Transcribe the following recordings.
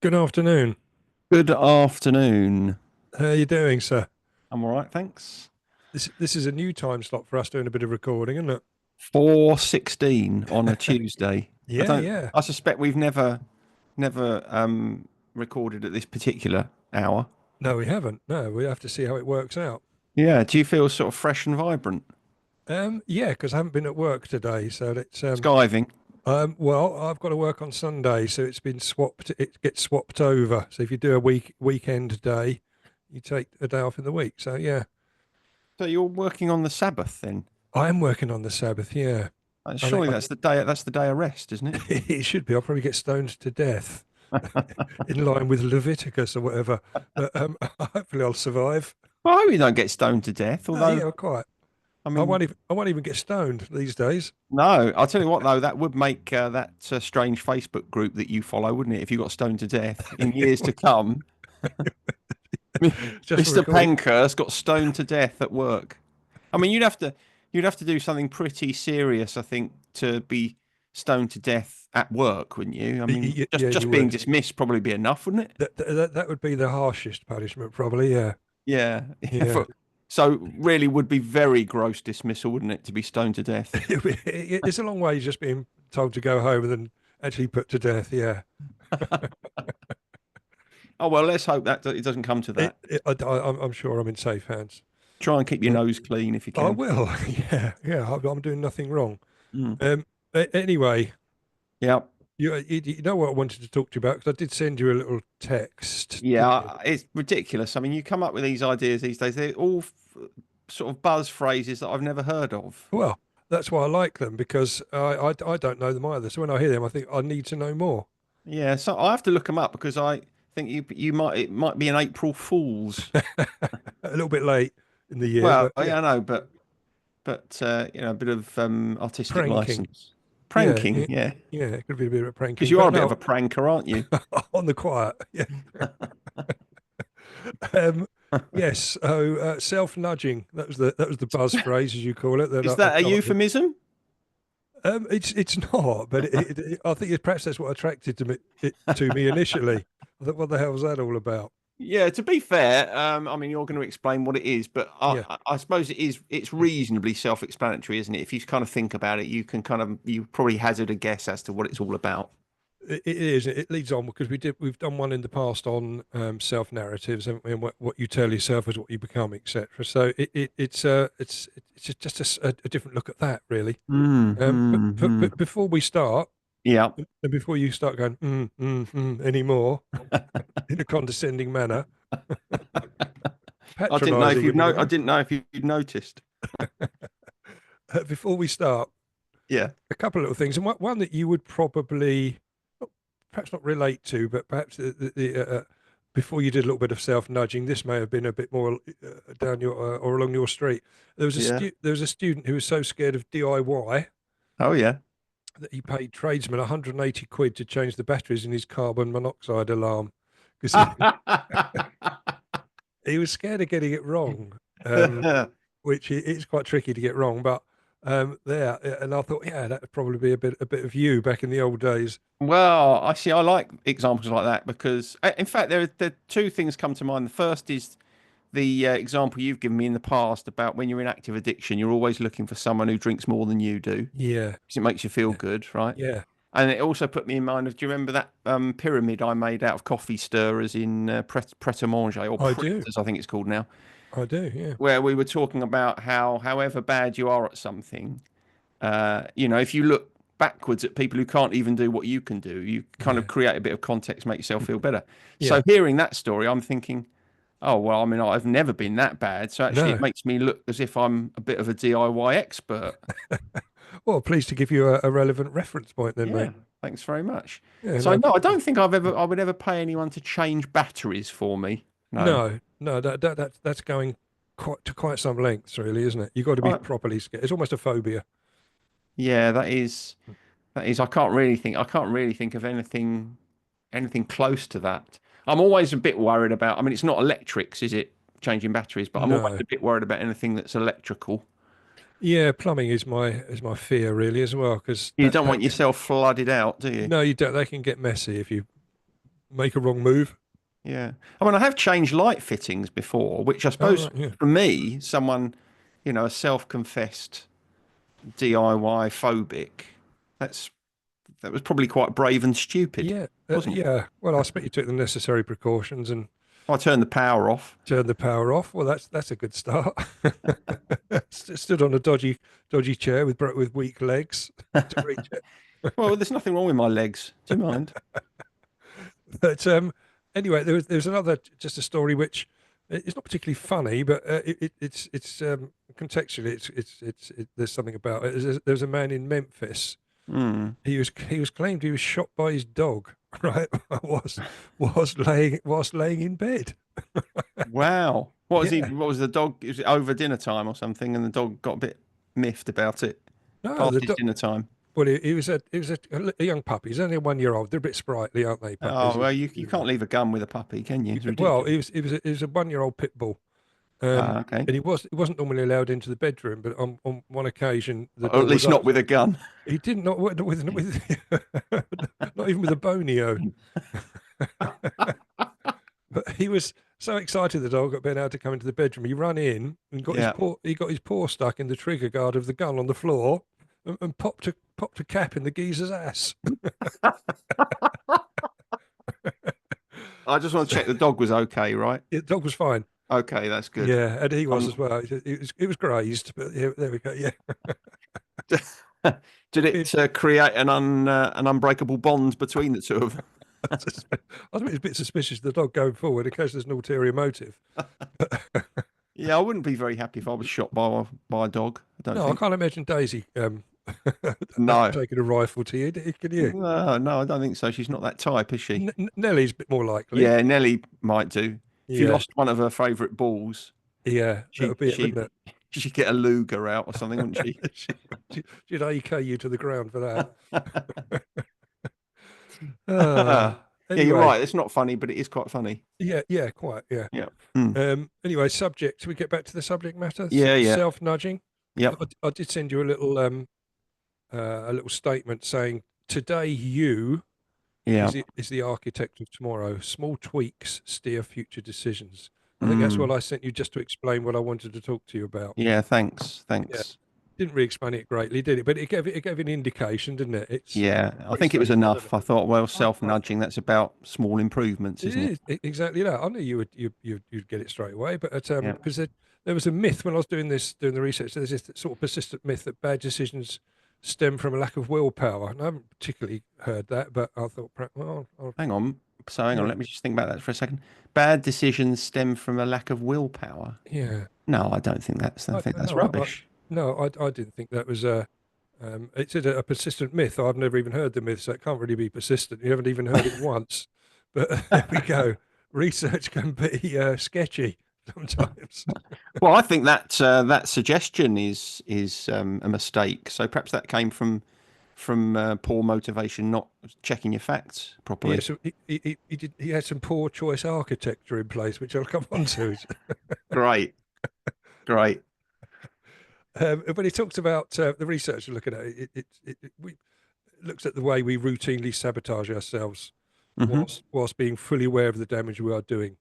Good afternoon. Good afternoon. How are you doing, sir? I'm all right, thanks. This is a new time slot for us doing a bit of recording, isn't it? 4:16 on a Tuesday. I Yeah, don't. yeah. I suspect we've never recorded at this particular hour. No, we haven't. No, we have to see how it works out. Yeah. Do you feel sort of fresh and vibrant? Yeah, because I haven't been at work today, so it's Skiving. well, I've got to work on Sunday, so it's been swapped. It gets swapped over. So if you do a weekend day, you take a day off in the week. So yeah, So you're working on the Sabbath then? I am working on the Sabbath. Yeah, I think Surely that's the day. That's the day of rest, isn't it? it should be. I'll probably get stoned to death in line with Leviticus or whatever, but hopefully I'll survive. Well, I hope you don't get stoned to death. Oh Although, yeah, quite. I mean, I won't even get stoned these days. no. I'll tell you what, though, that would make that strange Facebook group that you follow, wouldn't it? If you got stoned to death in years to come. Just for Mr. recording. Pankhurst got stoned to death at work. I mean, you'd have to do something pretty serious, I think, to be stoned to death at work, wouldn't you? I mean, just Yeah, just you being would. dismissed probably be enough, wouldn't it? That would be the harshest punishment, probably. Yeah, Yeah. Yeah. yeah. So really would be very gross dismissal, wouldn't it, to be stoned to death? It's a long way just being told to go home than actually put to death. Yeah, Oh well, let's hope that it doesn't come to that. I'm sure I'm in safe hands. Try and keep your Uh, nose clean if you I can. will. Yeah, yeah. I'm doing nothing wrong. Mm. Anyway, Yeah. you know what I wanted to talk to you about because I did send you a little text, didn't you? Yeah, it's ridiculous. I mean, you come up with these ideas these days. They're all sort of buzz phrases that I've never heard of. Well, that's why I like them because I don't know them either. So when I hear them, I think I need to know more. Yeah, so I have to look them up because I think you might it might be an April Fool's. A little bit late in the year, Well, but yeah, yeah, I know, but a bit of artistic pranking. license, Yeah, pranking, yeah, yeah, yeah. It could be a bit of because pranking, you are but a bit of no, a pranker, aren't you? on the quiet. Yeah. Um, yes. So self-nudging. That was the buzz phrase, as you call it, that Is I've that a come up with. euphemism? It's not, but I think perhaps that's what attracted to me initially. I thought, what the hell was that all about? Yeah, to be fair, I mean, you're going to explain what it is, but Yeah. I suppose it's reasonably self-explanatory, isn't it? If you kind of think about it, you probably hazard a guess as to what it's all about. It is. It leads on because we've done one in the past on self narratives and what you tell yourself is what you become, etc. So it's just a different look at that, really. But before we start, Yeah. and before you start going anymore in a condescending manner, patronising if you I like, didn't know if you'd noticed. before we start, Yeah. a couple of little things, and one that you would probably perhaps not relate to, but perhaps before you did a little bit of self nudging, this may have been a bit more down your or along your street. Yeah. There was a student who was so scared of DIY Oh yeah. that he paid tradesmen 180 quid to change the batteries in his carbon monoxide alarm because he was scared of getting it wrong, which it's quite tricky to get wrong. But there, and I thought, yeah, that would probably be a bit of you back in the old days. Well, I see. I like examples like that because, in fact, there are two things come to mind. The first is the example you've given me in the past about when you're in active addiction, you're always looking for someone who drinks more than you do Yeah, because it makes you feel yeah, good, right? yeah. And it also put me in mind of, do you remember that pyramid I made out of coffee stirrers in Pret a Manger, or I Pret, do. as I think it's called now, I do. Yeah, where we were talking about how, however bad you are at something, if you look backwards at people who can't even do what you can do, you kind of yeah, create a bit of context, make yourself feel better. yeah. So hearing that story, I'm thinking, oh, well, I mean, I've never been that bad. So actually, it No. makes me look as if I'm a bit of a DIY expert. Well, pleased to give you a relevant reference point then, Yeah, mate. thanks very much. Yeah, So no no, I problem. don't think I would ever pay anyone to change batteries for me. No. No, no, that's going quite some lengths, really, isn't it? You've got to be I, properly scared. It's almost a phobia. yeah, that is. I can't really think of anything close to that. I'm always a bit worried about. I mean, it's not electrics, is it? Changing batteries, but I'm always No. a bit worried about anything that's electrical. Yeah, plumbing is my fear really as well because You that don't that want yourself flooded out, do you? no, you don't. They can get messy if you make a wrong move. Yeah. I mean, I have changed light fittings before, which I Oh suppose right, yeah, for me, someone, a self-confessed DIY phobic, that's that was probably quite brave and stupid, yeah, wasn't it? yeah. Well, I expect you took the necessary precautions and I turned the power off. turned the power off. Well, that's a good start. Stood on a dodgy chair with weak legs to reach it. Well, there's nothing wrong with my legs. Do you mind? But anyway, there was another just a story which it's not particularly funny, but it's contextually there's something about it. There's a man in Memphis. Hmm. He was claimed he was shot by his dog. Right, whilst laying in bed. Wow. What was he? Yeah, What was the dog? Was it over dinner time or something? And the dog got a bit miffed about it no, past the his dog. dinner time. Well, he was a young puppy. He's only 1 year old. They're a bit sprightly, aren't they, puppies? Oh well, you can't leave a gun with a puppy, can you? It's Well, ridiculous. he was a 1 year old pit bull. Ah, okay. And he wasn't normally allowed into the bedroom, but on one occasion the Or at dog was least up. not with a gun. He didn't not with not even with a bonio. But he was so excited the dog at being able to come into the bedroom. He ran in and Yeah. got his paw stuck in the trigger guard of the gun on the floor and popped a cap in the geezer's ass. I just want to check the dog was okay, right? The dog was fine. Okay, that's good. Yeah, and he was Um, as well. It was grazed, but yeah, there we go. Yeah. did It, it create an unbreakable bond between the two of them? I was a bit suspicious of the dog going forward in case there's an ulterior motive. Yeah, I wouldn't be very happy if I was shot by a dog. I don't No, I think. can't imagine Daisy No, taking a rifle to you. Can you? no, I don't think so. She's not that type, is she? Nellie's a bit more likely. Yeah, Nelly might do. If you Yeah, lost one of her favourite balls, yeah, that she would be it, she wouldn't she'd get a Luger out or something, wouldn't she? it? She'd AK you to the ground for that. Yeah, you're Anyway, right. It's not funny, but it is quite funny. yeah, yeah, quite, yeah. Yeah. Hmm. Anyway, subject. We get back to the subject matter. Yeah, yeah. Self nudging. Yep. I did send you a little statement saying today you Yeah. is the architect of tomorrow. Small tweaks steer future decisions. I think that's what Mm. I sent you just to explain what I wanted to talk to you about. Yeah, thanks. Yeah, Thanks. didn't really explain it greatly, did it? But it gave an indication, didn't it? It's Yeah, I pretty think it was straightforward. enough. I thought, well, I, I, self-nudging, that's about small improvements, it isn't it? is exactly that. I knew you'd get it straight away, but Yeah. because there was a myth when I was doing the research. There's this sort of persistent myth that bad decisions stem from a lack of willpower, and I haven't particularly heard that, but I thought, well, Hang on. So hang on, yeah, let me just think about that for a second. Bad decisions stem from a lack of willpower. yeah. No, I don't think I think that's No, rubbish. no, I didn't think that was a. It's a persistent myth. I've never even heard the myth, so it can't really be persistent. You haven't even heard it once. But there we go. Research can be sketchy sometimes. Well, I think that suggestion is a mistake. So perhaps that came from poor motivation, not checking your facts Yeah, properly. so he had some poor choice architecture in place, which I'll come on to. Great, great. But he talks about the research looking at it. We looks at the way we routinely sabotage ourselves Hmm. whilst being fully aware of the damage we are doing,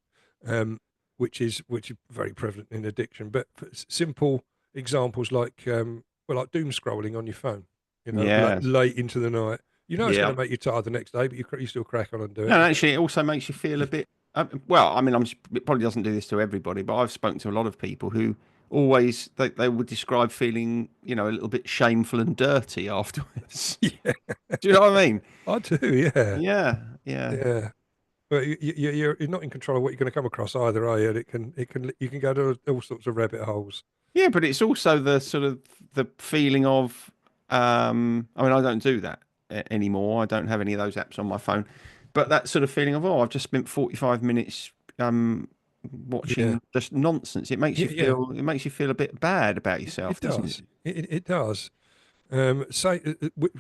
which is very prevalent in addiction. But for simple examples like doom scrolling on your phone, Yes. late into the night. You know it's going Yeah. to make you tired the next day, but you still crack on and do No, it. actually, it also makes you feel a bit. Well, I mean, it probably doesn't do this to everybody, but I've spoken to a lot of people who always they would describe feeling, a little bit shameful and dirty afterwards. Yeah, Do you know what I mean? I do. Yeah, Yeah, yeah, yeah. But you're not in control of what you're going to come across either, are you? And you can go to all sorts of rabbit holes. yeah. But it's also the sort of the feeling of. I mean, I don't do that anymore. I don't have any of those apps on my phone, but that sort of feeling of I've just spent 45 minutes Yeah, watching just nonsense. yeah, yeah. It makes you feel a bit bad about yourself, It doesn't it? does. It does.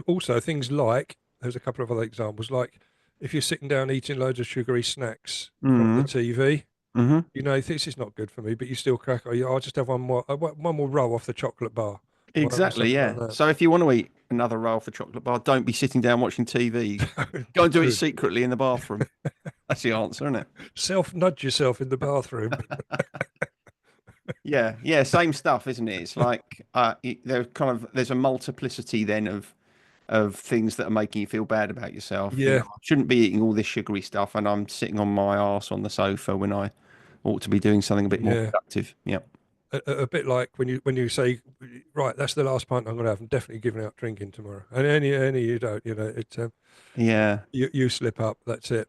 Also things like there's a couple of other examples like if you're sitting down eating loads of sugary snacks in front of the Mm-hmm. TV, Mm-hmm. this is not good for me, but you still crack. Oh, yeah, I'll just have one more roll off the chocolate bar, or Exactly, something yeah. like So if you want to eat another roll for chocolate bar, don't be sitting down watching TV. that. Go and do it True. secretly in the bathroom. That's the answer, isn't it? Self-nudge yourself in the bathroom. Yeah, yeah, same stuff, isn't it? It's like there's a multiplicity then of things that are making you feel bad about yourself. You know, Yeah, I shouldn't be eating all this sugary stuff, and I'm sitting on my arse on the sofa when I ought to be doing something a bit more yeah. productive. Yeah, A bit like when you say, right, that's the last pint I'm going to have. I'm definitely giving up drinking tomorrow. And any you don't, it yeah, you slip up. That's it.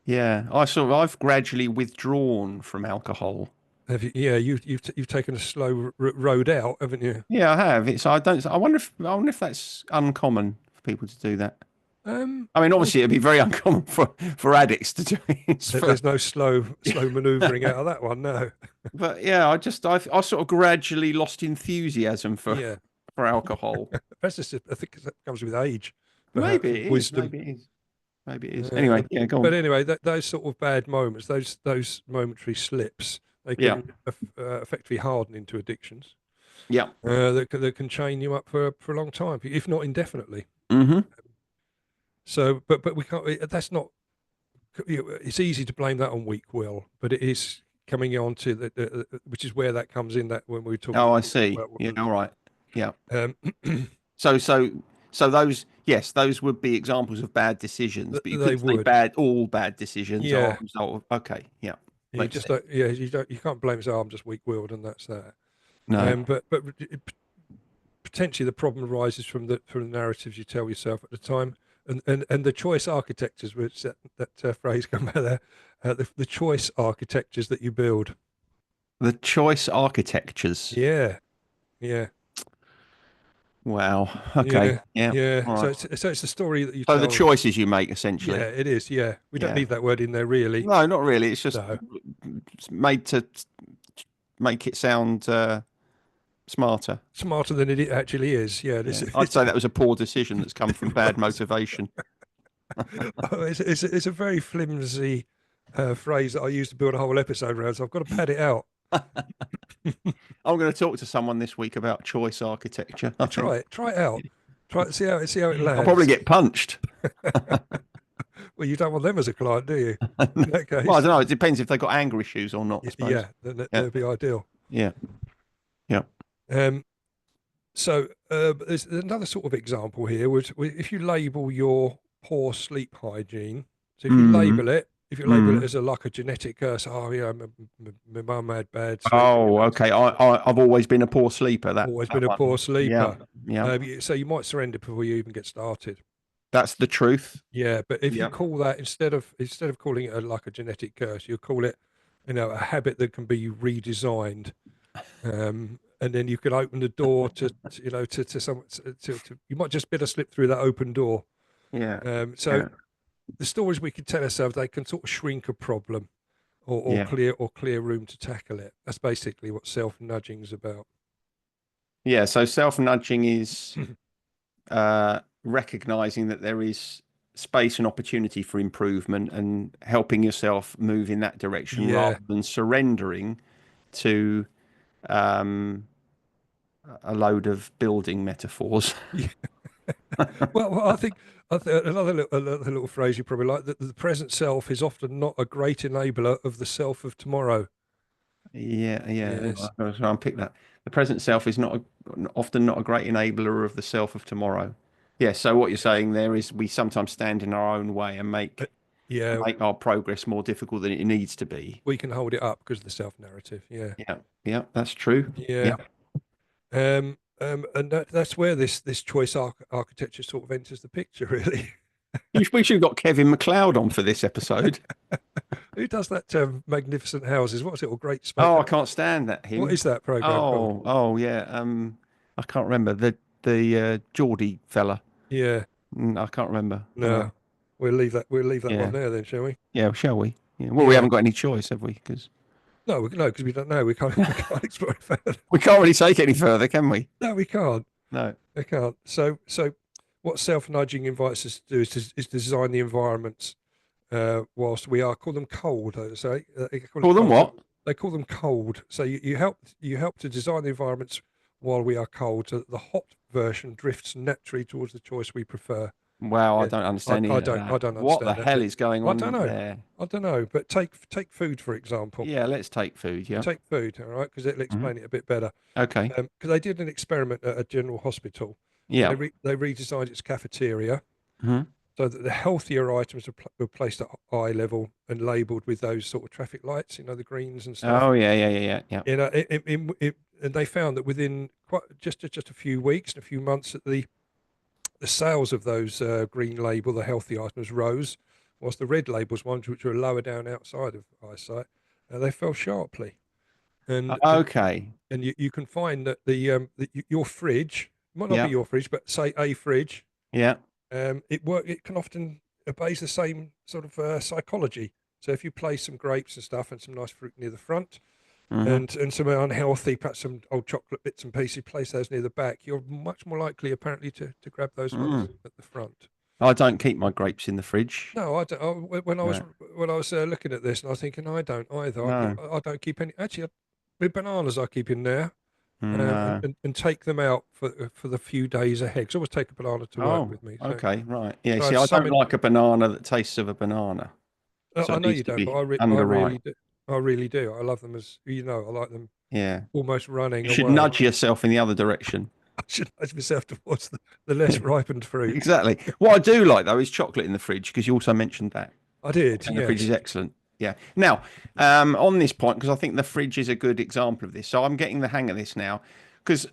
yeah. I've gradually withdrawn from alcohol. Have you, yeah, you've taken a slow road out, haven't you? Yeah, I have. I wonder if that's uncommon for people to do that. I mean, Well, obviously, it'd be very uncommon for addicts to do it. there's no slow manoeuvring out of that one. No. But yeah, I sort of gradually lost enthusiasm for Yeah, for alcohol. that's just I think that comes with age, perhaps, Maybe and it is. wisdom. Maybe it is. Maybe it is. Anyway, yeah, go But on. anyway, those sort of bad moments, those momentary slips, they Yeah. can effectively harden into addictions. Yeah. That can chain you up for a long time, if not indefinitely. Hmm. So, but we can't. That's not. It's easy to blame that on weak will, but it is coming on to which is where that comes in. That when we talk Oh, I see. about Yeah. All right. Yeah. um, So, so, so those, yes, those would be examples of bad decisions, but you they couldn't say would, all bad decisions are yeah. a result of, okay. Yeah. You Makes just sense. don't, yeah, you can't blame us. Oh, I'm just weak-willed, and that's that. No. But potentially the problem arises from the narratives you tell yourself at the time, and the choice architectures, which that phrase come out there, the choice architectures that you build. The choice architectures. Yeah, yeah, Wow. Okay. yeah, Yeah. yeah. All So right. it's the story that you So the tell. choices you make, Yeah, essentially. it is. Yeah, we don't Yeah. need that word in there really. No, not really. It's just No, made to make it sound smarter. smarter than it actually is. Yeah, Yeah, I'd say that was a poor decision that's come from bad right. motivation. It's a very flimsy phrase that I use to build a whole episode around. So I've got to pad it out. I'm going to talk to someone this week about choice architecture, I think. Try it out. Try it, see how it I'll probably lands. get punched. Well, you don't want them as a client, do you? In that Well, I case, don't know. It depends if they've got anger issues or not, I suppose. yeah, then Yeah, that'd be ideal. yeah, yeah. Um, so there's another sort of example here, which if you label your poor sleep hygiene, so Mm, if you label it mm. as like a genetic curse, oh yeah, my mum had bad sleep, Oh, okay. I've always been a poor sleeper. That always that been a poor one. Yeah, sleeper. yeah. So you might surrender before you even get started. That's the truth. Yeah, but if you Yeah, call that instead of calling it like a genetic curse, you call it, a habit that can be redesigned, and then you could open the door to some you might just be able to slip through that open door. yeah, So yeah, the stories we can tell ourselves, they can sort of shrink a problem or yeah. clear room to tackle it. That's basically what self nudging is about. Yeah. So self-nudging is recognizing that there is space and opportunity for improvement and helping yourself move in that direction rather Yeah. than surrendering to um, a load of building metaphors. Well, I think another little phrase you probably like, that the present self is often not a great enabler of the self of tomorrow. Yeah, yeah. Yes. I was unpick that. The present self is often not a great enabler of the self of tomorrow. Yeah. So what you're saying there is we sometimes stand in our own way and Uh, Yeah, make our progress more difficult than it needs to be. we can hold it up because of the self narrative. Yeah. Yeah, yeah. That's true. Yeah. Yeah. And that's where this choice architecture sort of enters the picture, really. We should have got Kevin McLeod on for this episode. Who does that Magnificent Houses? What's it? Or Great Space? Oh, I can't stand that What him. is that program called? Oh, yeah. I can't remember the Geordie fella. Yeah. I can't remember. No. We'll leave that one Yeah, there then, shall we? yeah. Shall we? Yeah. Well, we Yeah. haven't got any choice, have we? Because No, because we don't know. We can't we can't explore it further. we can't really take it any further, can we? No, we can't. No. I can't. So what self nudging invites us to do is to design the environments whilst we are call them cold. I say they call it Call them cold. what? They call them cold. So you help to design the environments while we are cold, so that the hot version drifts naturally towards the choice we prefer. Wow, I Yeah, don't understand any of I that. don't What the understand that hell bit. is going I don't on know. there? I don't know. But take food for example. Yeah, let's take food. Yeah. Take food, all right, because it'll Hmm. explain it a bit better. Okay. Because they did an experiment at a general hospital, and Yeah. they redesigned its cafeteria Hmm. so that the healthier items were placed at eye level and labelled with those sort of traffic lights, the greens and stuff. Oh, yeah, yeah, yeah, yeah, yeah. And they found that within quite just a few weeks and a few months, that the sales of those green label, the healthy items, rose, whilst the red labels ones, which were lower down outside of eyesight, they fell sharply. And Okay. you can find that your fridge might not be Yeah. your fridge, but say a fridge, Yeah. it can often obeys the same sort of psychology. So if you place some grapes and stuff and some nice fruit near the front, Hmm. and some unhealthy, perhaps some old chocolate bits and pieces, place those near the back, you're much more likely apparently to grab those ones Mm. at the front. I don't keep my grapes in the fridge. No, I don't. No. When I was looking at this, and I was thinking, I don't either. No. I don't keep any. Actually, with bananas, I keep in there, No. and take them out for the few days ahead. 'Cause I always take a banana to work Oh, with me, so okay. Right. Yeah. I See, have I some don't in. like a banana that tastes of a banana. So I it know needs you to don't, but be I under right. really do. I really do. I love them as I like them Yeah. almost running You should away. nudge yourself in the other direction. I should nudge myself towards the less ripened fruit. Exactly. What I do like though is chocolate in the fridge because you also mentioned that. I did, And the fridge is yes. excellent. Yeah. Now, on this point, because I think the fridge is a good example of this. So I'm getting the hang of this now, because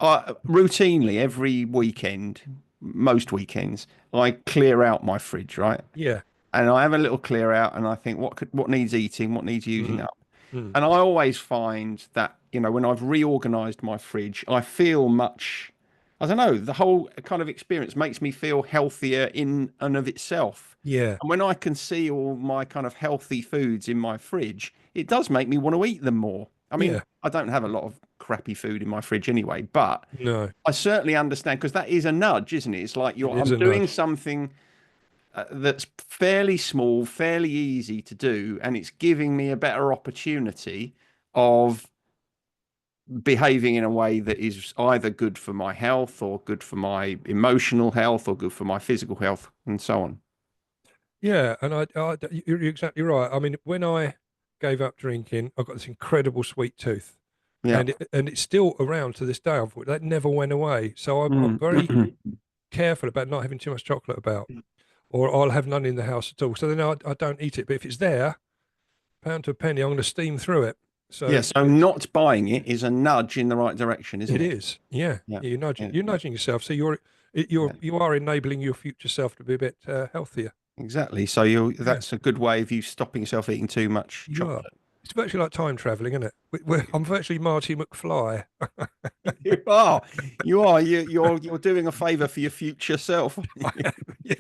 routinely every weekend, most weekends, I clear out my fridge, right? Yeah. And I have a little clear out, and I think what needs eating, what needs using Mm. up. Mm. And I always find that, when I've reorganized my fridge, I feel much, I don't know, the whole kind of experience makes me feel healthier in and of itself. Yeah. And when I can see all my kind of healthy foods in my fridge, it does make me want to eat them more. I mean, Yeah. I don't have a lot of crappy food in my fridge anyway, but No, I certainly understand because that is a nudge, isn't it? It's like it is I'm a doing nudge. something that's fairly small, fairly easy to do, and it's giving me a better opportunity of behaving in a way that is either good for my health or good for my emotional health or good for my physical health and so on. Yeah, and you're exactly right. I mean, when I gave up drinking, I got this incredible sweet tooth, Yeah. and it's still around to this day. Unfortunately, that never went away. So I'm Mm. very careful about not having too much chocolate about, or I'll have none in the house at all. So then I don't eat it. But if it's there, pound to a penny, I'm going to steam through it. Yeah, So so not buying it is a nudge in the right direction, isn't it it? is. Yeah, Yeah. Yeah, you're nudging yourself. So yeah, you are enabling your future self to be a bit healthier. exactly. So you Yeah. that's a good way of you stopping yourself eating too much You are. chocolate. It's virtually like time traveling, isn't it? I'm virtually Marty McFly. You are, you are, you're doing a favor for your future self. I am, yeah.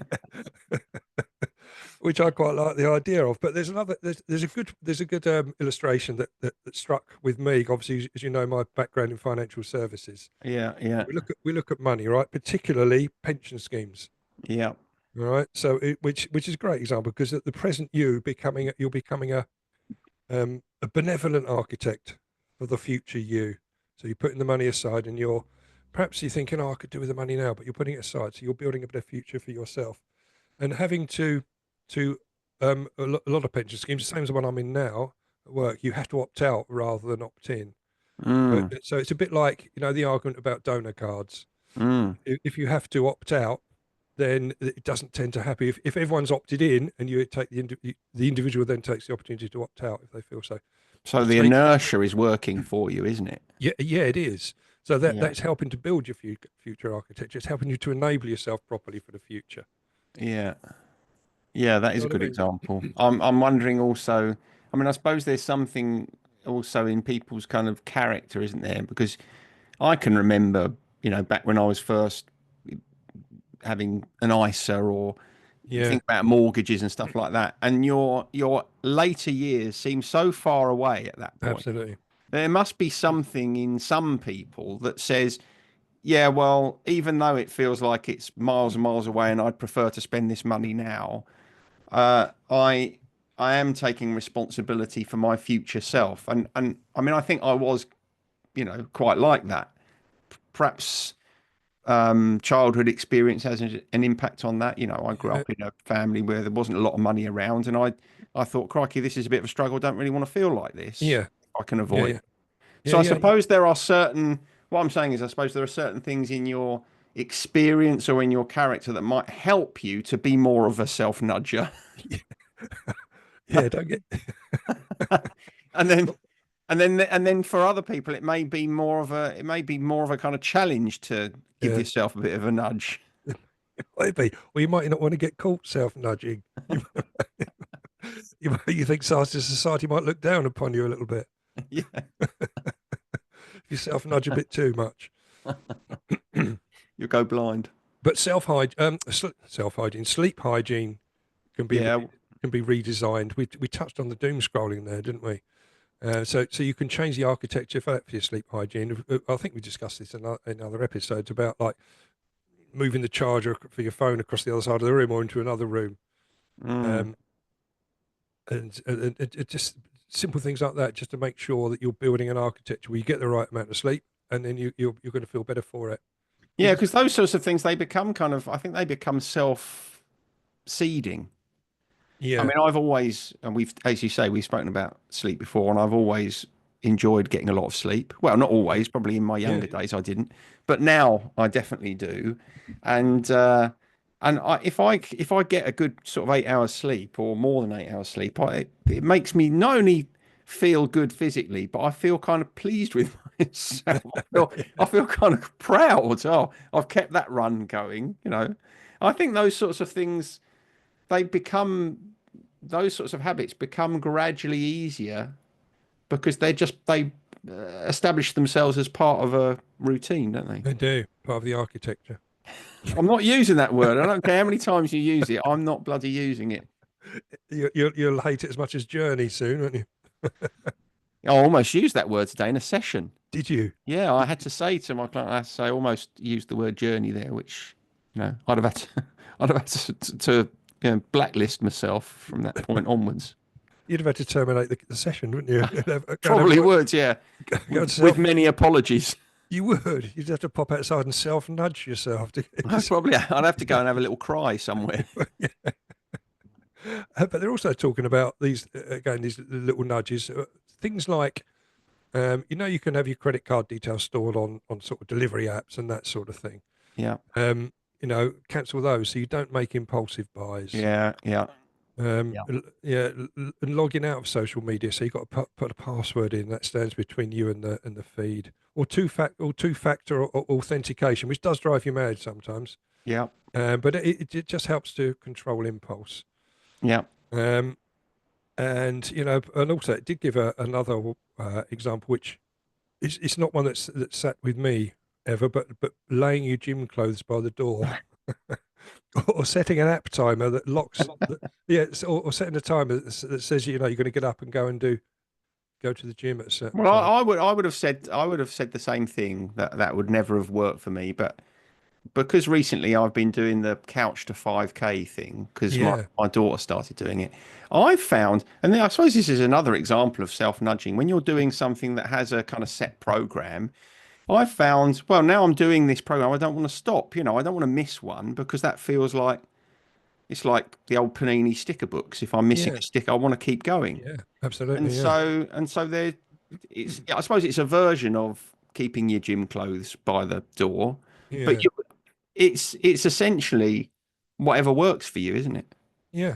Which I quite like the idea of. But there's a good illustration that struck with me. Obviously, as you know, my background in financial services. Yeah, yeah, We look at money, right? Particularly pension schemes. yeah. All right. So which is a great example because at the present you're becoming a benevolent architect for the future you. So you're putting the money aside and perhaps you're thinking, oh, I could do with the money now, but you're putting it aside. So you're building a better future for yourself. And having to a lot of pension schemes, the same as the one I'm in now at work, you have to opt out rather than opt in. Mm, So it's a bit like, the argument about donor cards. mm. If you have to opt out, then it doesn't tend to happen. If everyone's opted in and you take the individual then takes the opportunity to opt out if they feel so. So To the take inertia is working for you, isn't it? Yeah, yeah, it is. So Yeah, that's helping to build your future architecture. It's helping you to enable yourself properly for the future. yeah, yeah. That You is know a what good I mean? example. I'm wondering also. I mean, I suppose there's something also in people's kind of character, isn't there? Because I can remember, back when I was first having an ISA or Yeah, think about mortgages and stuff like that, and your later years seem so far away at that point. absolutely. There must be something in some people that says, yeah, well, even though it feels like it's miles and miles away, and I'd prefer to spend this money now, I am taking responsibility for my future self, and I mean, I think I was, quite like that. Perhaps childhood experience has an impact on that. You know, I grew Yeah, up in a family where there wasn't a lot of money around, and I thought, crikey, this is a bit of a struggle. I don't really want to feel like this. yeah, I can yeah, avoid. yeah, yeah, So I yeah. suppose there are certain, what I'm saying is, I suppose there are certain things in your experience or in your character that might help you to be more of a self-nudger. Yeah, don't get. And then and then for other people it may be more of a kind of challenge to give Yeah, yourself a bit of a nudge. maybe. Or you might not want to get caught self-nudging. You think society might look down upon you a little bit Yeah, if you self-nudge a bit too much. you go blind. But self-hygiene, sleep hygiene can be Yeah. can be redesigned. We touched on the doom scrolling there, didn't we? So you can change the architecture for that for your sleep hygiene. I think we discussed this in other episodes about like moving the charger for your phone across the other side of the room or into another room, Mm. um, and it just simple things like that, just to make sure that you're building an architecture where you get the right amount of sleep, and then you're going to feel better for it. Yeah, Because because those sorts of things they become kind of I think they become self-seeding. I yeah, mean, I've always, and we've, as you say, we've spoken about sleep before, and I've always enjoyed getting a lot of sleep. Well, not yeah, always, probably in my yeah, younger days I didn't, but now I definitely do. And if I get a good sort of 8 hours sleep or more than 8 hours sleep, it makes me not only feel good physically, but I feel kind of pleased with myself. I feel kind of proud. Oh, I've kept that run going, you know. I think those sorts of things they become those sorts of habits become gradually easier because they establish themselves as part of a routine, don't they? they do part of the architecture. I'm not using that word. I don't care how many times you use it. I'm not bloody using it. You'll hate it as much as Journey soon, won't you? I almost used that word today in a session. Did you? Yeah, I had to say to my client, I had to say, I almost used the word journey there, which, you know, I'd have had to, I'd have had to you know, blacklist myself from that point onwards. You'd have had to terminate the session, wouldn't you? Go and have a Probably word, would, yeah, go and with self. many apologies. You would. You'd have to pop outside and self nudge yourself to get I'd yourself. probably I'd have to go and have a little cry somewhere. Yeah. But they're also talking about these again, these little nudges, things like you can have your credit card details stored on sort of delivery apps and that sort of thing. Yeah, Cancel those so you don't make impulsive buys. yeah, yeah, yeah, Yeah, and logging out of social media, so you've got to put a password in that stands between you and the feed, or two factor authentication, which does drive you mad sometimes. yeah, But it just helps to control impulse. yeah. Um, and also it did give another example, which it's not one that sat with me ever, but laying your gym clothes by the door. Or setting an app timer that locks, yeah, or setting a timer that says you're going to get up and go to the gym at a certain Well, time. I would have said the same thing that that would never have worked for me, but because recently I've been doing the couch to 5K thing because Yeah, my daughter started doing it. I've found, and then I suppose this is another example of self-nudging when you're doing something that has a kind of set program. I've found, well, now I'm doing this program, I don't want to stop, you know, I don't want to miss one because that feels like it's like the old Panini sticker books. If I'm missing yeah, a sticker, I want to keep going. yeah, And absolutely, yeah, so there, it's I suppose it's a version of keeping your gym clothes by the door, but yeah, it's essentially whatever works for you, isn't it? yeah.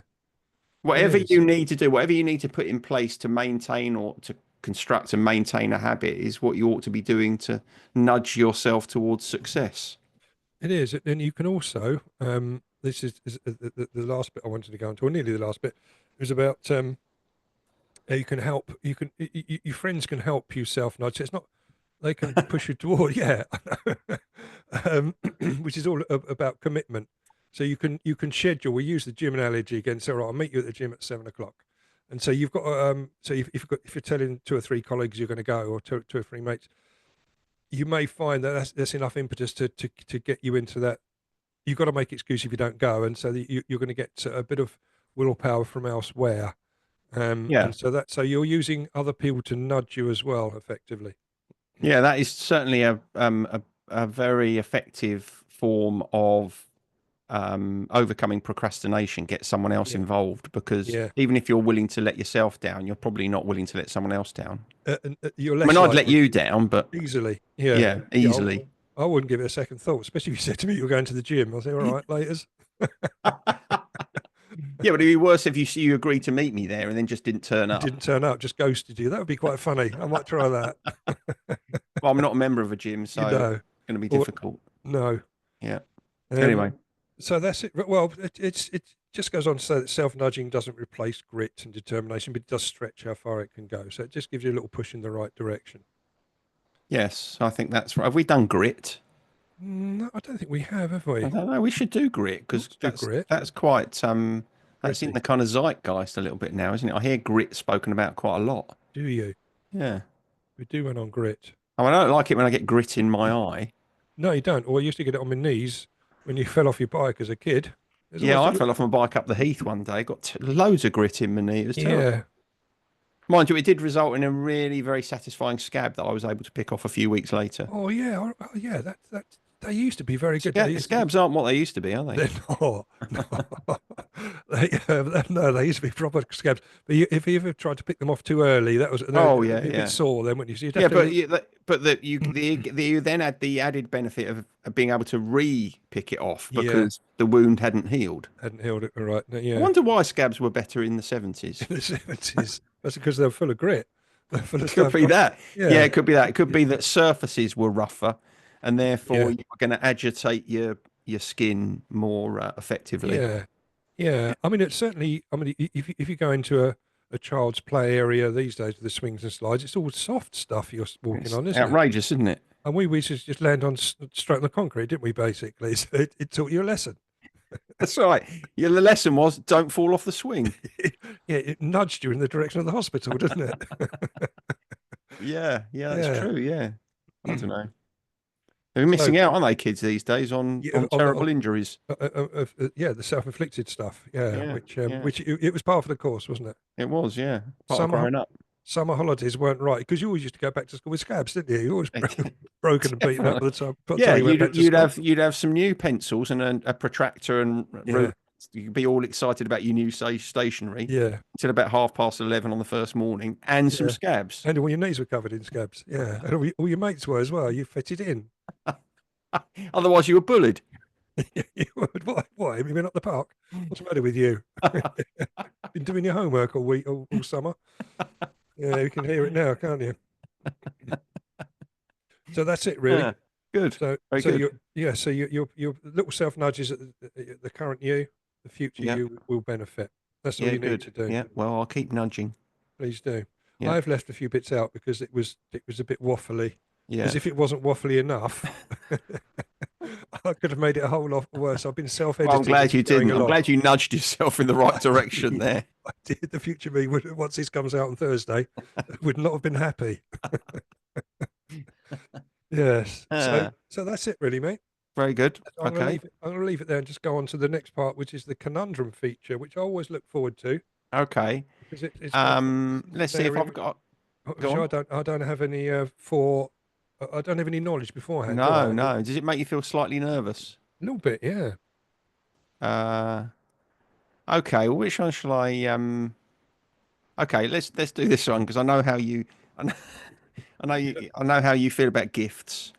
It Whatever is. you need to do, whatever you need to put in place to maintain or to construct and maintain a habit is what you ought to be doing to nudge yourself towards success. It is, and you can also. This is the last bit I wanted to go into, or nearly the last bit. It was about you can help. You can your friends can help you self nudge. It's not they can push you toward. Yeah, I know. Which is all about commitment. So you can schedule. We use the gym analogy again. So right, I'll meet you at the gym at 7 o'clock, and so you've got so if you're telling two or three colleagues you're going to go, or two or three mates, you may find that that's enough impetus to get you into that. You've got to make excuse if you don't go, and so you're going to get a bit of willpower from elsewhere. Yeah. And so you're using other people to nudge you as well, effectively. Yeah, that is certainly a very effective form of overcoming procrastination. Get someone else Yeah. involved, because Yeah. even if you're willing to let yourself down, you're probably not willing to let someone else down. And you're I mean, less I'd let likely you down, but easily. Yeah. yeah, Yeah. easily. I wouldn't give it a second thought, especially if you said to me you're going to the gym. I'll say, all right, laters. Yeah, but it'd be worse if you agreed to meet me there and then just didn't turn You up. didn't turn up, just ghosted you. That would be quite funny. I might try that. Well, I'm not a member of a gym, You so know, it's going to be or difficult. no. Yeah. Um, Anyway, so that's it. Well, it just goes on to say that self nudging doesn't replace grit and determination, but it does stretch how far it can go. So it just gives you a little push in the right direction. yes, I think that's right. Have we done grit? No, I don't think we have I we? don't know. We should do grit, because Let's do grit. that's quite that's in Gritty. the kind of zeitgeist a little bit now, isn't it? I hear grit spoken about quite a lot. Do you? Yeah. We do one on grit. I mean, I don't like it when I get grit in my eye. No, you don't. Or I used to get it on my knees when you fell off your bike as a kid. There's Yeah, always a I little, fell off my bike up the heath one day. Got loads of grit in my knee. It was terrible. yeah. Mind you, it did result in a really very satisfying scab that I was able to pick off a few weeks later. Oh yeah. Oh, yeah. That they used to be very good. Scabs aren't what they used to be, are they? They're not. No. No, they used to be proper scabs. But if you ever tried to pick them off too early, that was Oh it'd yeah, be a bit yeah. sore. Then when you see, you'd have Yeah, to. you then had the added benefit of being able to re-pick it off Yeah, because the wound hadn't healed. hadn't healed it all right. No, I yeah, wonder why scabs were better in the 70s. in the 70s. That's because they were full of grit. They're full of It could stuff. be that. Yeah, Yeah, it could be that. It could be that surfaces were rougher, and therefore yeah, you were going to agitate your skin more effectively. yeah, yeah. I mean, it's certainly. I mean, if you go into a child's play area these days with the swings and slides, it's all soft stuff you're walking It's on, isn't it? outrageous, isn't it? And we used to just land on straight on the concrete, didn't we? Basically, so it taught you a lesson. That's right. Yeah, the lesson was don't fall off the swing. Yeah, it nudged you in the direction of the hospital, doesn't it? Yeah, yeah, that's Yeah. true. Yeah, I don't know. They're So, missing out, aren't they, kids these days, on yeah, terrible injuries? yeah, the self-inflicted stuff. Yeah, Yeah, yeah, which it was part of the course, wasn't it? it was. Yeah, part of Summer growing up. summer holidays weren't right because you always used to go back to school with scabs, didn't you? You always broken and beaten up Definitely. by the time Yeah, you went back to school. you'd have some new pencils and a protractor and Yeah, rulers. You'd be all excited about your new stationery yeah, until about 11:30 on the first morning, and some yeah. scabs. And all your knees were covered in scabs. Yeah, and all your mates were as well. You fitted in. Otherwise, you were bullied. You would. Why? Have you been up the park? What's the matter with you? Been doing your homework all week, all summer. Yeah, you can hear it now, can't you? So that's it, really. Yeah, good, So, very so good. your little self nudges at the current you, the future Yeah, you will benefit. That's all yeah, you need good. to do. Yeah, well, I'll keep nudging. Please do. Yeah, I've left a few bits out because it was a bit waffly. yeah. As if it wasn't waffly enough, I could have made it a whole lot worse. I've been Well, I'm self-editing as glad you it's going didn't. I'm along. glad you nudged yourself in the right direction there. I did. The future me would, once this comes out on Thursday, would not have been happy. Yes. So Ah, so that's it, really, mate. very good. I'm going to Okay, leave it. I'm going to leave it there and just go on to the next part, which is the conundrum feature, which I always look forward to okay. because it's kind of Let's an see if area I've got. Go which on. I don't have any for I don't have any knowledge beforehand, do No, I? A no. Does it make you feel slightly nervous? little bit, yeah. Uh, okay. Well, which one shall I? Okay, let's do this one because I know how you. I know, I know how you feel about gifts.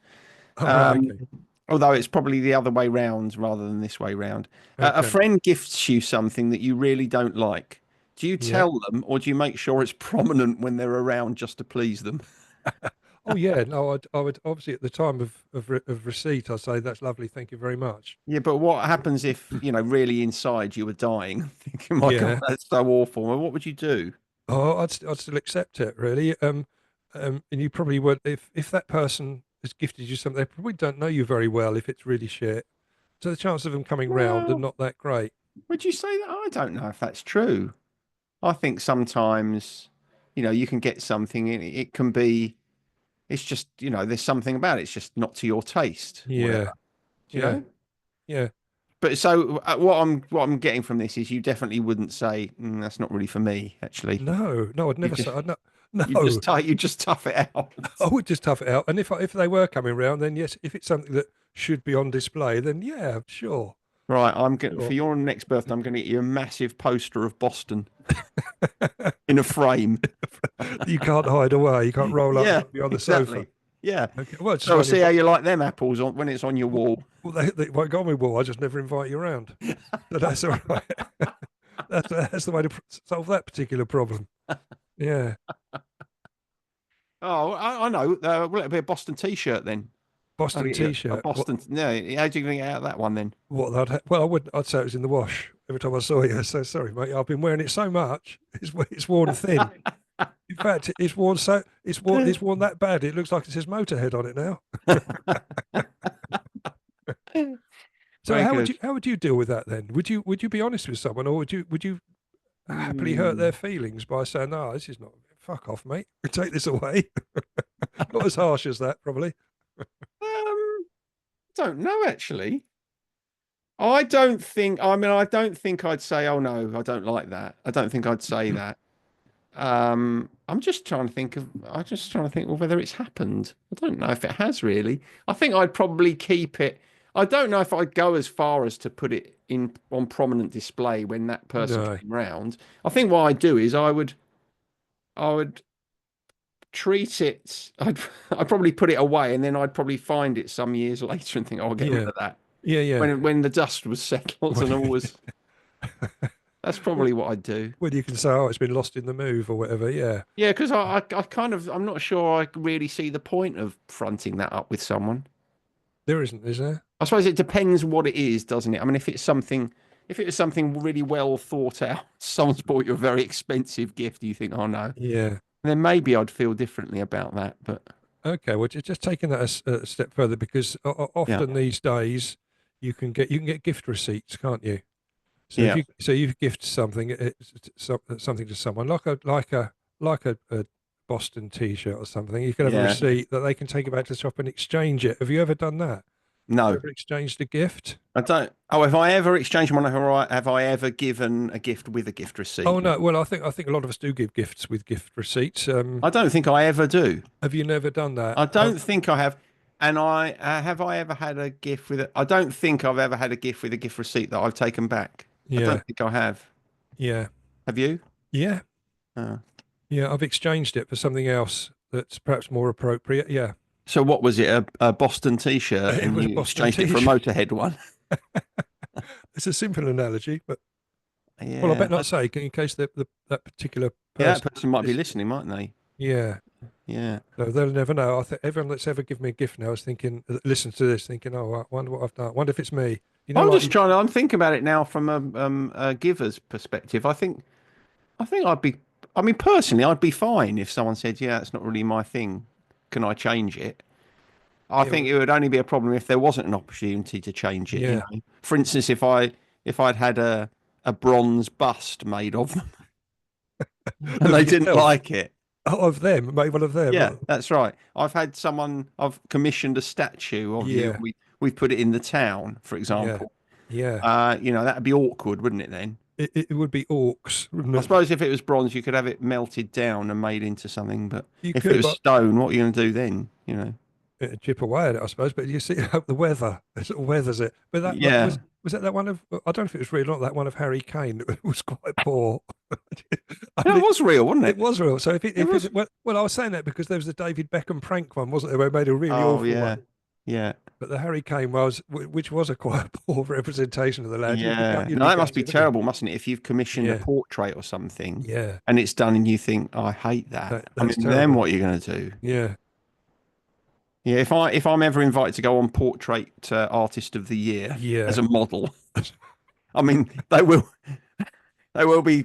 Oh, right, Um, okay, although it's probably the other way round rather than this way round. A okay, friend gifts you something that you really don't like. Do you yeah. tell them, or do you make sure it's prominent when they're around just to please them? Oh, yeah. No, I would obviously at the time of receipt, I'd say that's lovely, thank you very much. Yeah, but what happens if, really inside you were dying, thinking, my God, Yeah. that's so awful? Well, what would you do? Oh, I'd still accept it, really. And you probably would if that person has gifted you something, they probably don't know you very well if it's really shit. So the chance of them coming round are Well, not that great. would you say that? I don't know if that's true. I think sometimes, you can get something, and it can be, it's just, there's something about it. It's just not to your taste, whatever. Yeah, Do you yeah, know? yeah. But so what I'm getting from this is you definitely wouldn't say that's not really for me. Actually, No, no, I'd you never just say. No, no, you just tough it out. I would just tough it out. And if they were coming round, then yes. If it's something that should be on display, then yeah, sure, Right, I'm going for sure. your next birthday. I'm going to get you a massive poster of Boston in a frame. You can't hide away. You can't roll up and Yeah, put me on the sofa. exactly. Yeah. Okay. Well, just So I'll won't see how invite. you like them apples on when it's on your wall. Well, they won't go on my wall. I just never invite you around. So that's all right. That's the way to solve that particular problem. Yeah, Oh, I know. Well, it'll be a Boston T-shirt then. I'll Boston get you a T-shirt. Boston. No, how do you get out of that one then? Well, I would. I'd say it was in the wash every time I saw you. So sorry, mate. I've been wearing it so much. It's worn thin. In fact, it's worn that bad. It looks like it says Motorhead on it now. So Very good. how would you deal with that then? Would you be honest with someone, or would you happily hurt Hmm. their feelings by saying, "No, this is not. Fuck off, mate. Take this away." Not as harsh as that, probably. Don't know actually. I don't think. I mean, I don't think I'd say, "Oh no, I don't like that." I don't think I'd say that. I'm just trying to think of. I'm just trying to think of whether it's happened. I don't know if it has really. I think I'd probably keep it. I don't know if I'd go as far as to put it in on prominent display when that person No. came round. I think what I'd do is I would treat it. I'd probably put it away, and then I'd probably find it some years later and think, "Oh, I'll get rid Yeah. of that." Yeah. Yeah. When the dust was settled and all was. That's Well, probably what I'd do. well, you can say, "Oh, it's been lost in the move" or whatever. Yeah. Yeah, because I kind of I'm not sure I really see the point of fronting that up with someone. There isn't, is there? I suppose it depends what it is, doesn't it? I mean, if it was something really well thought out, someone's bought you a very expensive gift, you think, oh no, Yeah. then maybe I'd feel differently about that. But Okay. Well, just taking that a step further, because yeah, often these days you can get gift receipts, can't you? So yeah, if you gift something, something to someone like a Boston T-shirt or something, you can have a yeah. receipt that they can take it back to the shop and exchange it. Have you ever done that? Have you No, ever exchanged a gift? I don't. Oh, have I ever exchanged one? Have I ever given a gift with a gift receipt? Oh no. Well, I think a lot of us do give gifts with gift receipts. I don't think I ever do. Have you never done that? I don't think I have. And I ever had a gift with it? I don't think I've ever had a gift with a gift receipt that I've taken back. I Yeah, don't think I have. yeah, Have you? yeah, Uh, yeah. I've exchanged it for something else that's perhaps more appropriate. Yeah, so what was it? A Boston t-shirt it and was a you Boston exchanged it for a T-shirt. Motorhead one? It's a simple analogy, but well, I Yeah. bet not say in case that particular Yeah, that person. person might be Is, listening, mightn't they? yeah, Yeah. so they'll never know. I think everyone that's ever given me a gift now is thinking, listen to this, thinking, oh, I wonder what I've done. I wonder if it's me. You know, like I'm thinking about it now from a giver's perspective. I think I mean, personally, I'd be fine if someone said, yeah, it's not really my thing. Can I change it? I yeah, think it would only be a problem if there wasn't an opportunity to change it. yeah. For instance, if I'd had a bronze bust made of them and Of they didn't yourself, like it. oh, of them, maybe one of them. Yeah, that's right. I've commissioned a statue of you. Yeah, We've put it in the town, for yeah, example. yeah. That'd be awkward, wouldn't it then? It would be orcs, wouldn't I it? suppose if it was bronze, you could have it melted down and made into something. But You if it could, was but stone, what are you going to do then? chip away at it, I suppose. But you see, the weather, it sort of weathers it. But that Yeah. was that one of, I don't know if it was real or not, that one of Harry Kane that was quite poor. I No, it mean, was real, wasn't it it? was real. So It was. well, I was saying that because there was the David Beckham prank one, wasn't there? Where he made a really Oh, awful yeah. one. Yeah. But the Harry Kane which was a quite poor representation of the lad. Yeah. You'd No, be that must be gutted, wouldn't terrible, mustn't it? If you've commissioned you? a Yeah, portrait or something yeah. and it's done and you think, oh, I hate that. I That's mean, then terrible. what are you going to do? Yeah, Yeah, if I'm ever invited to go on Portrait Artist of the Year as yeah. a model, I mean, they will be,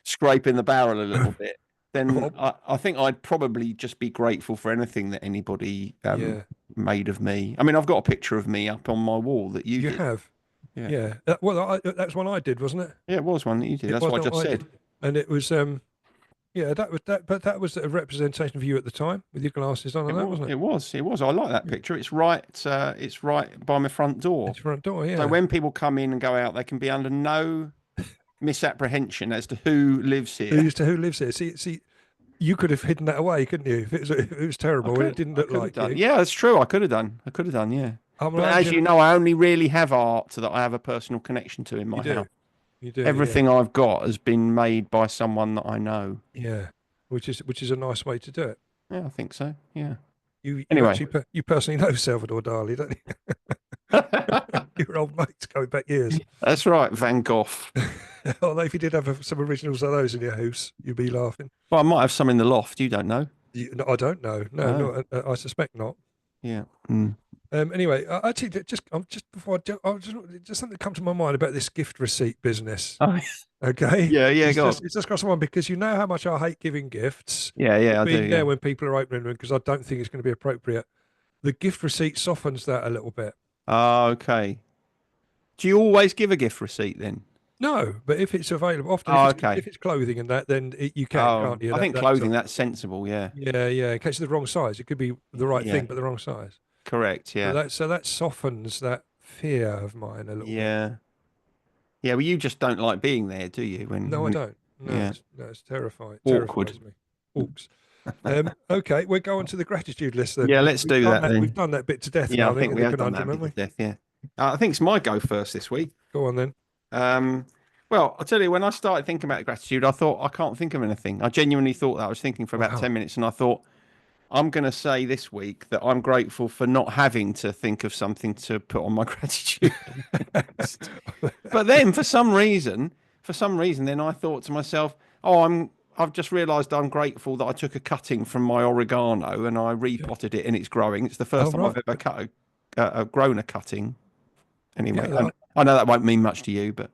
scraping the barrel a little bit. Then Oh, I think I'd probably just be grateful for anything that anybody yeah. made of me. I mean, I've got a picture of me up on my wall that you You did. have. Yeah, Yeah. That's one I did, wasn't it? yeah, it was one that you did. It That's was what I not just I said. did, and it was Yeah, that was that, but that was a representation of you at the time with your glasses on It and that, was. wasn't it? It was. It was. I like that Yeah. picture. It's right. It's right by my front door. It's front door, So yeah. when people come in and go out, they can be under no misapprehension as to who lives here. Who lives here? See, you could have hidden that away, couldn't you? If it was terrible and it didn't I look could have like done. you. Yeah, that's true. I could have done. I could have done. Yeah. I'm But I'm as you gen know, I only really have art that I have a personal connection to in You my do, house. yeah, Everything I've got has been made by someone that I know. yeah. Which is a nice way to do it. Yeah, I think so. Yeah. You Anyway, actually you personally know Salvador Dali, don't you? Your old mates going back years. that's right, Van Gogh. Although if you did have some originals of those in your house, you'd be laughing. Well, I might have some in the loft. You don't know. No, I don't know. No, Oh, no, I suspect not. yeah. Mm. Anyway, actually, just before just something come to my mind about this gift receipt business. Oh, Okay, yeah, yeah, God. it's just got someone because you know how much I hate giving gifts, Yeah, yeah, I do. being there Yeah. when people are opening them because I don't think it's going to be appropriate. The gift receipt softens that a little bit. Oh, okay. Do you always give a gift receipt then? No, but if it's available, often Oh, okay. if it's clothing and that, then you can, Oh, can't you? I think That's clothing, that's sensible. Yeah. yeah, yeah. In case it's the wrong size, it could be the right Yeah. thing, but the wrong size. Correct. So Yeah. that softens that fear of mine a little bit. Yeah. Yeah. Well, you just don't like being there, do you? No, I When don't. yeah. No, it's terrifying. Awkward. Terrifies me. Oops. Okay, we'll go on to the gratitude list then. Yeah, let's do that We've then. done that bit to death Yeah, now, I I think, think in we the have done that conundrum, a haven't bit we? of death. Yeah. I think it's my go first this week. Go on then. Um, well, I'll tell you, when I started thinking about gratitude, I thought I can't think of anything. I genuinely thought that. I was thinking for about Wow. 10 minutes and I thought, I'm going to say this week that I'm grateful for not having to think of something to put on my gratitude list. But then for some reason, then I thought to myself, oh, I've just realised I'm grateful that I took a cutting from my oregano and I Yeah. repotted it and it's growing. It's the Oh first time I've right. ever grown a cutting. Anyway, Yeah. I know that won't mean much to you, but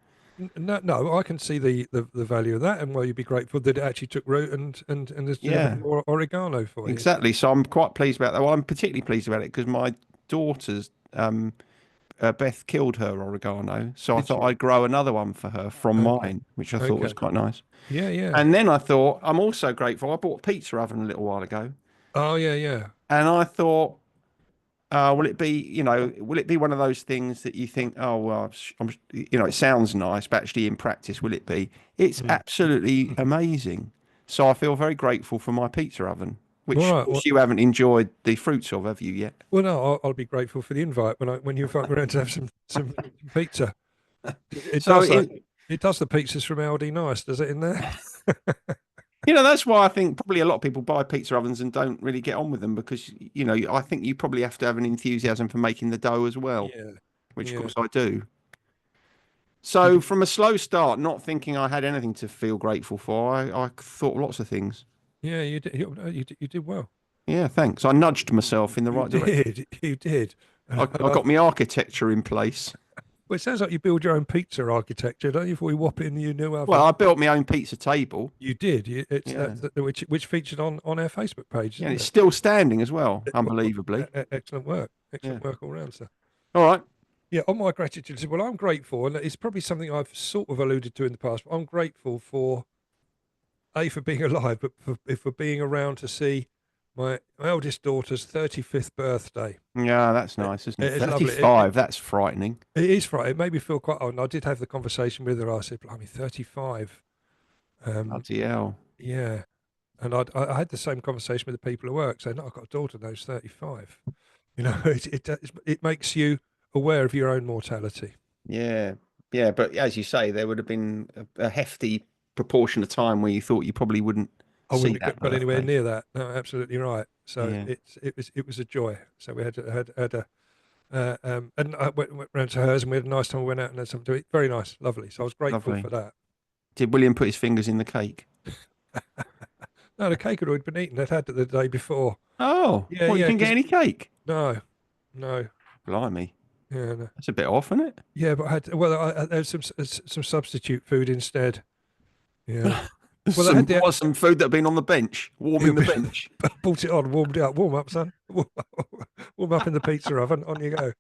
No, no, I can see the value of that, and well, you'd be grateful that it actually took root and has delivered yeah, more oregano for you. So, exactly. So I'm quite pleased about that. Well, I'm particularly pleased about it because my daughter's Beth killed her oregano, so I did thought you? I'd grow another one for her from Okay. mine, which I thought was Okay. quite nice. Yeah, yeah. And then I thought I'm also grateful. I bought a pizza oven a little while ago, Oh, yeah, yeah. and I thought, will it be one of those things that you think, oh well, it sounds nice, but actually in practice, will it be? It's Mm. absolutely amazing. So I feel very grateful for my pizza oven, All which of right. course you haven't enjoyed the fruits of, have you yet? Well, no, I'll be grateful for the invite when you invite me around to have some pizza. It So does that. It does the pizzas from Aldi nice, does it in there? that's why I think probably a lot of people buy pizza ovens and don't really get on with them because, I think you probably have to have an enthusiasm for making the dough as well, Yeah, which of yeah. course I do. You So do. from a slow start, not thinking I had anything to feel grateful for, I thought lots of things. Yeah, you did. You did well. Yeah, thanks. I nudged myself in the You right direction. did. You did. And I got my architecture in place. well, it sounds like you build your own pizza architecture, don't you? Before you whop it in your new Well, oven. I built my own pizza table. You did. It's Yeah. which featured on our Facebook page, Yeah, and isn't it's it? still standing as well, Well, unbelievably. excellent work. Yeah. Excellent work all round, sir. All right. Yeah, on my gratitude, list, well, I'm grateful, and it's probably something I've sort of alluded to in the past. But I'm grateful for for being alive, but for being around to see my eldest daughter's 35th birthday. Yeah, that's nice, isn't it? It's lovely. 35, that's frightening. It is frightening. It made me feel quite old. And I did have the conversation with her. I said, "Blimey, 35." Bloody hell. Yeah, and I had the same conversation with the people at work, saying, "No, I've got a daughter now who's 35." You know, it makes you aware of your own mortality. Yeah. Yeah, but as you say, there would have been a hefty proportion of time where you thought you probably wouldn't I see wouldn't that have got anywhere birthday. near that. No, absolutely right. So Yeah. it was a joy. So we had a and I went round to hers and we had a nice time. We went out and had something to eat. Very nice, lovely. So I was grateful Lovely. for that. Did William put his fingers in the cake? No, the cake had already been eaten. They'd had it the day before. Oh, Yeah, what, you yeah. didn't get any cake? No, no, Blimey. yeah, no. That's a bit off, isn't it? Yeah, but there was some substitute food instead. Yeah. Well, I had the Some food that had been on the bench, warming the bench. brought it on, warmed it up. Warm up, son. Warm up in the pizza oven. On you go.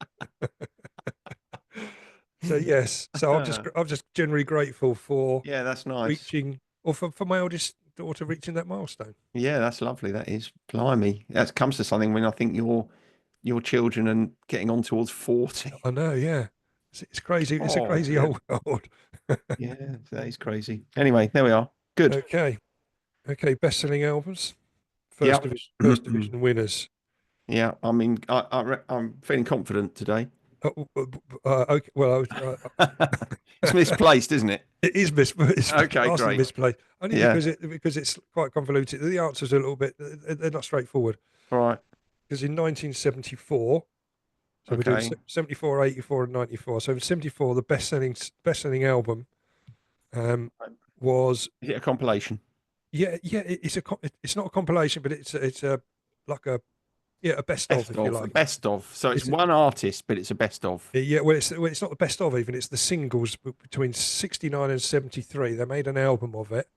So yes, so I'm just generally grateful for Yeah, that's nice. reaching, or for my eldest daughter reaching that milestone. Yeah, that's lovely. That is. Blimey. That comes to something when I think your children and getting on towards 40. I know, yeah. It's crazy. It's a Oh, crazy yeah. old world. Yeah, that is crazy. Anyway, there we are. Good. Okay. Okay. Best-selling albums. Yep. First division winners. Yeah, I mean, I'm feeling confident today. Okay. Well, It's misplaced, isn't it? it is it's Okay, vastly great. misplaced. Only Yeah. because it's quite convoluted. The answers are a little bit. They're not straightforward. All right. Because in 1974, so we're doing Okay. 74, 84, and 94. So in 74, the best-selling album was Is it a compilation? yeah. It's not a compilation, but it's a like a yeah a best of, Best if you of, a like. best of. So it's It's one artist, but it's a best of. yeah. Well, it's not the best of even. It's the singles between 69 and 73. They made an album of it,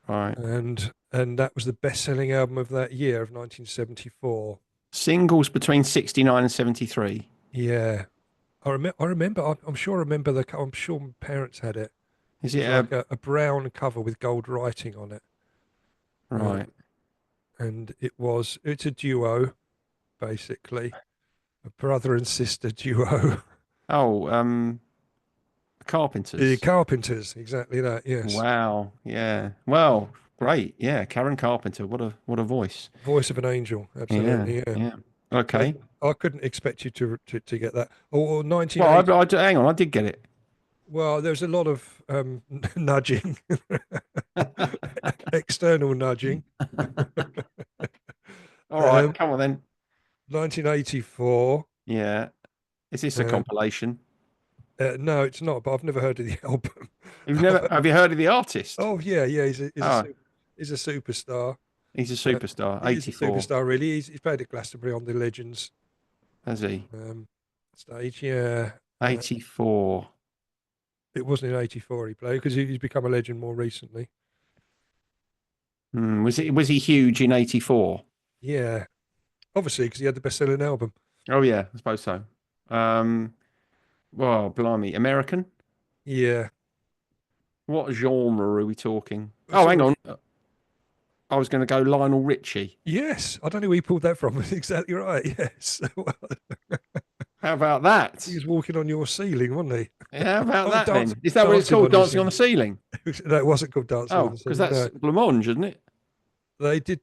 Right. and that was the best-selling album of that year of 1974. Singles between 69 and 73. Yeah. I remember. I'm sure. I remember I'm sure my parents had it. Is It it was like a brown cover with gold writing on it, right? and it's a duo, basically, a brother and sister duo. Oh, The Carpenters. Carpenters, exactly that. Yes, Wow. Yeah. Well, great. Yeah, Karen Carpenter. What a voice. voice of an angel. Yeah. Absolutely. Yeah. Yeah. So Okay. I couldn't expect you to get that. Or Well, 1980. hang on. I did get it. Well, there's a lot of nudging, external nudging. All right. Um, Come on then. 1984. Yeah. Is this a Um, compilation? no, it's not. But I've never heard of the album. You've never have you heard of the artist? Oh yeah. Oh, He's a superstar. he's a Uh, superstar. he is a 84. superstar, really. He's played at Glastonbury on the Legends Has he? stage. Yeah, 84. it wasn't in '84 he played because he's become a legend more recently. Was he huge in 84? Yeah, obviously because he had the best-selling album. Oh yeah, I suppose so. Um, well, blimey, American? Yeah, What genre are we talking? it's Oh, hang sort of. on. I was going to go Lionel Richie. Yes, I don't know where he pulled that from. Exactly right. Yes, well, How about he that? was walking on your ceiling, wasn't he? Yeah, how about Oh, that then? Is that what it's dancing called? on your Dancing on the ceiling. ceiling? No, it wasn't called Dancing on Oh, the because Ceiling. that's No, blancmange, isn't it? they did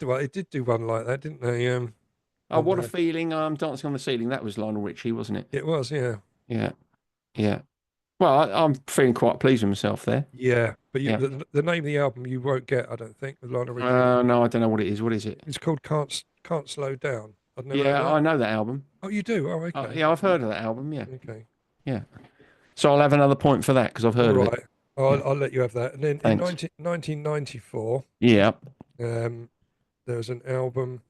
do one like that, didn't they? Oh, On what a there. feeling! Dancing on the ceiling. That was Lionel Richie, wasn't it? It was, yeah. Yeah, yeah. Well, I'm feeling quite pleased with myself there. Yeah, but Yeah. the name of the album you won't get, I don't think, with Lionel Richie on it. No, I don't know what it is. What is it? It's called Can't Slow Down. I've never heard Yeah, of I that. know that album. Oh, you do? Oh, okay. Yeah, I've heard of that album. Yeah, Okay. yeah. So I'll have another point for that because I've All heard of it. right. Yeah, I'll let you have that. And then in thanks. 1994, Yeah, there was an album.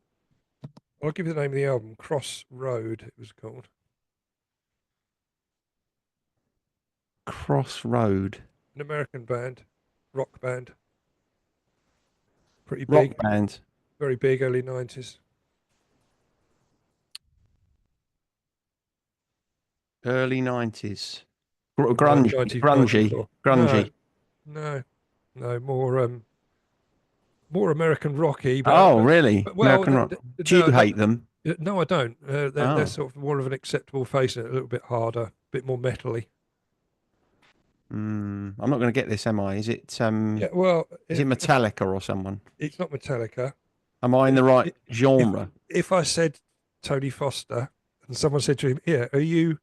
I'll give you the name of the album. Crossroad, it was called. Crossroad An American band, rock band, pretty rock big, band, very big, early 90s. early 90s. No, Grungy, 94. No, grungy. no, no, more American rocky, Oh, really? but well, American rock. Do no, you hate them? no, I don't. They're Oh, sort of more of an acceptable face, and a little bit harder, a bit more metally. I'm not going to get this, am I? Yeah, well, Is it Metallica or someone? it's not Metallica. Am I in But the right if genre? if I said Tony Foster and someone said to him, "Yeah, are you?"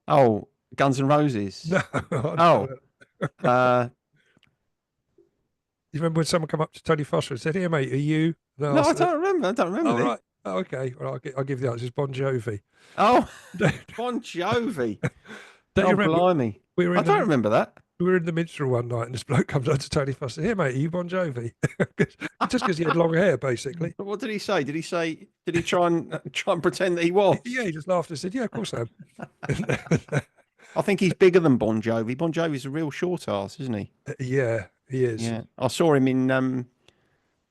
Oh, Guns N' Roses. No, Oh, uh, you remember when someone come up to Tony Foster and said, "Here, mate, are you?" No, no, I don't remember. I don't remember oh this. right, oh, okay. Well, I'll give you the answer. It's Bon Jovi. Oh, Don't Bon Jovi. you Oh, remember? blimey. We were I in don't remember that. we were in the minstrel one night, and this bloke comes up to Tony Foster. Here, mate, are you Bon Jovi? Just because he had long hair, basically. But what did he say? Did he try and pretend that he was? Yeah, he just laughed and said, "Yeah, of course I am." I think he's bigger than Bon Jovi. Bon Jovi's a real short ass, isn't he? Yeah, he is. Yeah. I saw him in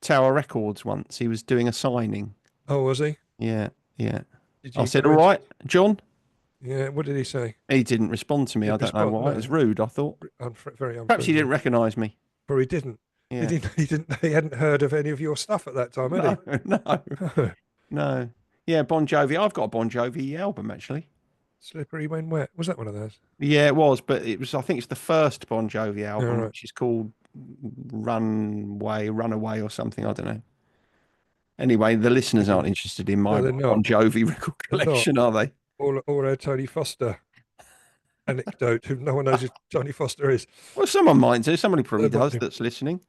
Tower Records once. He was doing a signing. Oh, was he? Yeah, yeah. Did I you said, go "All into? right, John." Yeah. What did he say? He didn't respond to me. I Didn't don't know respond. why. It No, was rude, I thought. very Perhaps he unfriendly. didn't recognise me. Or he didn't. Yeah. He hadn't heard of any of your stuff at that time, had No, no, he? no. Yeah, Bon Jovi. I've got a Bon Jovi album actually. Slippery When Wet. Was that one of those? Yeah, it was, but it was. I think it's the first Bon Jovi All album, right. which is called Runaway, or something. I don't know. Anyway, the listeners aren't interested in my No, they're Bon not. Jovi record They're not. collection, are they? Or our Tony Foster anecdote, who no one knows who Tony Foster is. Well, someone might do. Somebody probably They might does do. that's listening.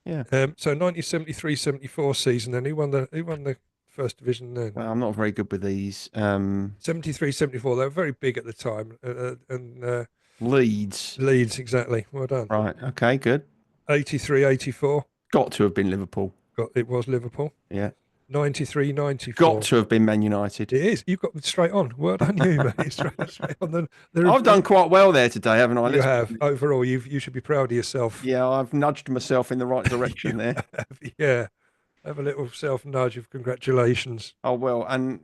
Yeah. So 1973-74 season, then who won the first division then? Well, I'm not very good with these. 73-74. They were very big at the time, and Leeds. Leeds, exactly. Well done. Right. Okay, good. 83-84. Got to have been Liverpool. It was Liverpool. Yeah. 93-94. Got to have been Man United. It is. You've got them straight on. Well done, you, mate. Straight on. I've done quite well there today, haven't I? You have. Overall, you should be proud of yourself. Yeah, I've nudged myself in the right direction there. Yeah. Have a little self nudge of congratulations. Oh well, and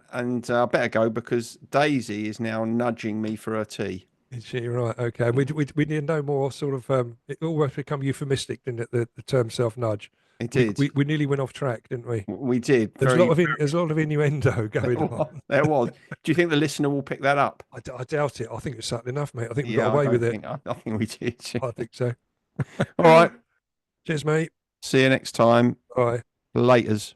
I better go because Daisy is now nudging me for her tea. Is she right? Okay. We need no more sort of it almost become euphemistic, didn't it? The term self nudge. It did. We nearly went off track, didn't we? We did. There's a lot of innuendo going on. There was. Do you think the listener will pick that up? I doubt it. I think it's subtle enough, mate. I think we Yeah, got away with it. I think we did. I think so. All right. Cheers, mate. See you next time. Bye. Laters.